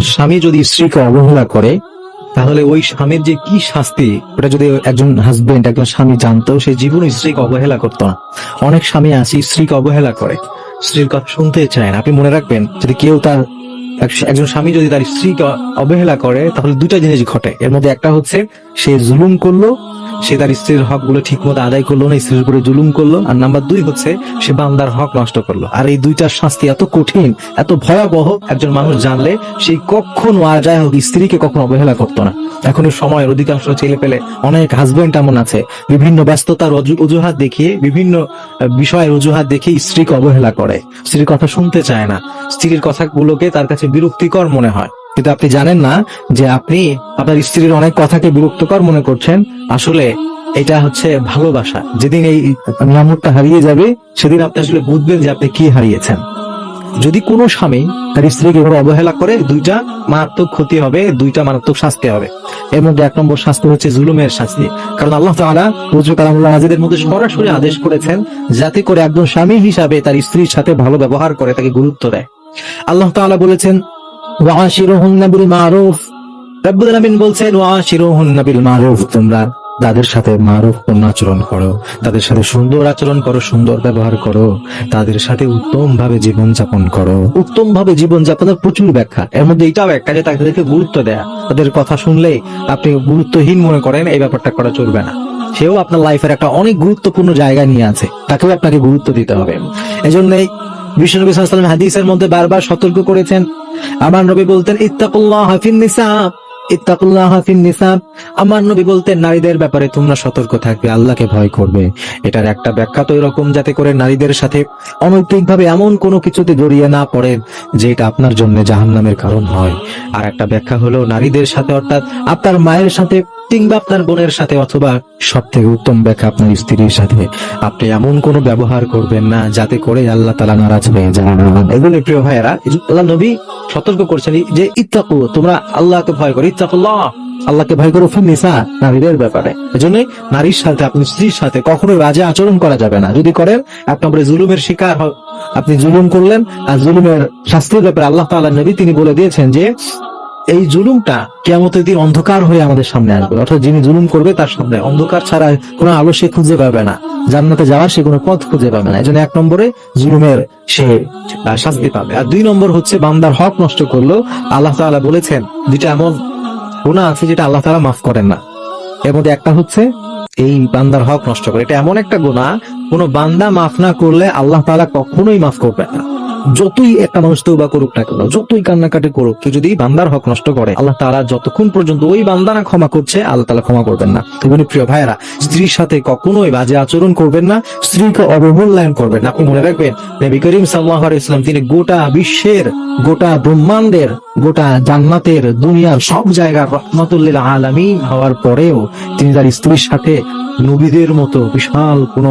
স্বামী যদি স্ত্রীকে অবহেলা করে তাহলে ওই স্বামীর যে কি শাস্তি, ওটা যদি একজন হাজবেন্ড একজন স্বামী জানতো, সে জীবন স্ত্রীকে অবহেলা করতো না। অনেক স্বামী আছে স্ত্রীকে অবহেলা করে, স্ত্রীর কথা শুনতে চায় না। আপনি মনে রাখবেন, যদি কেউ তার একজন স্বামী যদি তার স্ত্রীকে অবহেলা করে তাহলে দুটা জিনিস ঘটে। এর মধ্যে একটা হচ্ছে সে জুলুম করলো, সে তার স্ত্রীর হক গুলো ঠিক মতো আদায় করলো না, স্ত্রীর উপরে জুলুম করলো। আর নাম্বার 2 হচ্ছে সে বান্দার হক নষ্ট করলো। আর এই দুইটার শাস্তি এত কঠিন, এত ভয়াবহ, একজন মানুষ জানলে সেই কখনো আর যাই হোক স্ত্রীকে কখনো অবহেলা করতো না। এখন সময়ের অধিকাংশ ছেলে পেলে, অনেক হাজবেন্ড এমন আছে বিভিন্ন ব্যস্ততার অজুহাত দেখিয়ে, বিভিন্ন বিষয়ের অজুহাত দেখিয়ে স্ত্রীকে অবহেলা করে, স্ত্রীর কথা শুনতে চায় না, স্ত্রীর কথাগুলোকে তার কাছে বিরক্তিকর মনে হয়। কিন্তু আপনি জানেন না যে আপনি আপনার স্ত্রীর অনেক কথাকে বিরক্তকর মনে করছেন, আসলে এটা হচ্ছে ভালোবাসা। যেদিন এই নিয়ামতটা হারিয়ে যাবে সেদিন আপনি আসলে বুঝবেন যে আপনি কি হারিয়েছেন। যদি কোনো স্বামী তার স্ত্রীকে এভাবে অবহেলা করে, দুইটা মারাত্মক ক্ষতি হবে, দুইটা মারাত্মক শাস্তি হবে। এর মধ্যে 1 নম্বর শাস্তি হচ্ছে জুলুমের শাস্তি। কারণ আল্লাহ তাআলা হুজুর কালামুল্লাহ আজিদের মধ্যে সরাসরি আদেশ করেছেন যাতে করে একজন স্বামী হিসাবে তার স্ত্রীর সাথে ভালো ব্যবহার করে, তাকে গুরুত্ব দেয়। আল্লাহ তাআলা বলেছেন ওয়াশিরুহুন্না বিল মারুফ, রব্বুল আলামিন বলছেন ওয়াশিরুহুন্না বিল মারুফ, তোমরা তাদের সাথে মারুফপূর্ণ আচরণ করো, তাদের সাথে সুন্দর আচরণ করো, সুন্দর ব্যবহার করো, তাদের সাথে উত্তম ভাবে জীবনযাপন করো। উত্তম ভাবে জীবনযাপনের প্রচুর ব্যাখ্যা, এর মধ্যে এটাও একটা যে তাদেরকে গুরুত্ব দেয়া। তাদের কথা শুনলেই আপনি গুরুত্বহীন মনে করেন, এই ব্যাপারটা করা চলবে না। সেও আপনার লাইফের একটা অনেক গুরুত্বপূর্ণ জায়গা নিয়ে আছে, তাকেও আপনাকে গুরুত্ব দিতে হবে। এজন্যই বিশ্বনবী সাল্লাল্লাহু আলাইহি ওয়াসাল্লাম হাদিসের মধ্যে বারবার সতর্ক করেছেন। আমার নবী বলতেন ইত্তাকুল্লাহা ফিন নিসা, ইত্তাকুল্লাহা ফিন নিসা। আমার নবী বলতেন নারীদের ব্যাপারে তোমরা সতর্ক থাকবে, আল্লাহকে ভয় করবে। এটার একটা ব্যাখ্যা তো এরকম, যাতে করে নারীদের সাথে অনৈতিকভাবে এমন কোনো কিছুতে জড়িয়ে না পড়ে যেটা আপনার জন্য জাহান্নামের কারণ হয়। আর একটা ব্যাখ্যা হলো নারীদের সাথে, অর্থাৎ আপনার মায়ের সাথে কিংবা আপনার বোনের সাথে, অথবা সব থেকে উত্তম ব্যাখ্যা আপনার স্ত্রীর সাথে আপনি এমন কোনো ব্যবহার করবেন না যাতে করে আল্লাহ তাআলা নারাজ হয়ে যান। এগুলো প্রিয় ভাইয়েরা, আল্লাহ নবী সতর্ক করছেন যে ইত্তাকু, তোমরা আল্লাহকে ভয় করো, ইত্তাকুল্লাহ, আল্লাহকে ভয় করো ফিন নিসা, নারীদের ব্যাপারে। এজন্য নারীর সাথে, আপনি স্ত্রীর সাথে কখনো বাজে আচরণ করা যাবে না। যদি করেন এক নম্বরে জুলুমের শিকার হয়, আপনি জুলুম করলেন। আর জুলুমের শাস্তির ব্যাপারে আল্লাহ তাআলা নবী তিনি বলে দিয়েছেন যে এই জুলুমটা কিয়ামতের দিন অন্ধকার হয়ে আমাদের সামনে আসবে। অর্থাৎ যিনি জুলুম করবে তার সামনে অন্ধকার ছাড়া কোনো আলো সে খুঁজে পাবে না, জান্নাতে যাওয়ার সে কোনো পথ খুঁজে পাবে না। এজন্য 1 নম্বরে জুলুমের সে শাস্তি পাবে। আর 2 নম্বর হচ্ছে বান্দার হক নষ্ট করলো। আল্লাহ তাআলা বলেছেন যেটা এমন গুনাহ আছে যেটা আল্লাহ তাআলা মাফ করেন না। এর মধ্যে একটা হচ্ছে এই বান্দার হক নষ্ট করে। এটা এমন একটা গুনাহ, কোনো বান্দা মাফ না করলে আল্লাহ তাআলা কখনোই মাফ করবে না। যতই একটা মানুষ তওবা করুক না কেন, যতই কান্নাকাটি করুক, কেউ যদি বান্দার হক নষ্ট করে, আল্লাহ তাআলা যতক্ষণ পর্যন্ত ওই বান্দা না ক্ষমা করছে, আল্লাহ তাআলা ক্ষমা করবেন না। তেমনি প্রিয় ভাইয়েরা, স্ত্রীর সাথে কখনোই বাজে আচরণ করবেন না, স্ত্রীকে অবমূল্যায়ন করবেন না। আপনি মনে রাখবেন নবী করিম সাল্লাল্লাহু আলাইহি ওয়াসাল্লাম তিনি গোটা বিশ্বের, গোটা ব্রহ্মাণ্ডের, গোটা জান্নাতের, দুনিয়ার সব জায়গার রাহমাতুল লিল আলামিন হওয়ার পরেও তিনি তার স্ত্রীর সাথে নবীদের মতো বিশাল কোন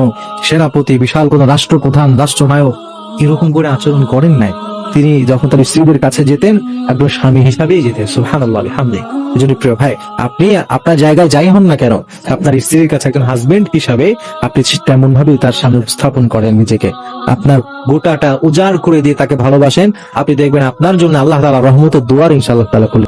সেনাপতি, বিশাল কোন রাষ্ট্রপ্রধান, রাষ্ট্রনায়ক এরকম করে আচরণ করেন নাই। তিনি যখন তার স্ত্রীদের কাছে যেতেন একজন স্বামী হিসাবেই যেতেন। সুবহানাল্লাহ, আলহামদুলিল্লাহ। এজন্য প্রিয় ভাই, আপনি আপনার জায়গায় যাই হন না কেন, আপনার স্ত্রীর কাছে একজন হাজবেন্ড হিসাবে আপনি তেমন ভাবে তার সামনে উপস্থাপন করেন নিজেকে, আপনার গোটাটা উজাড় করে দিয়ে তাকে ভালোবাসেন। আপনি দেখবেন আপনার জন্য আল্লাহ তাআলা রহমতের দুয়ার ইনশাআল্লাহ তাআলা খুলে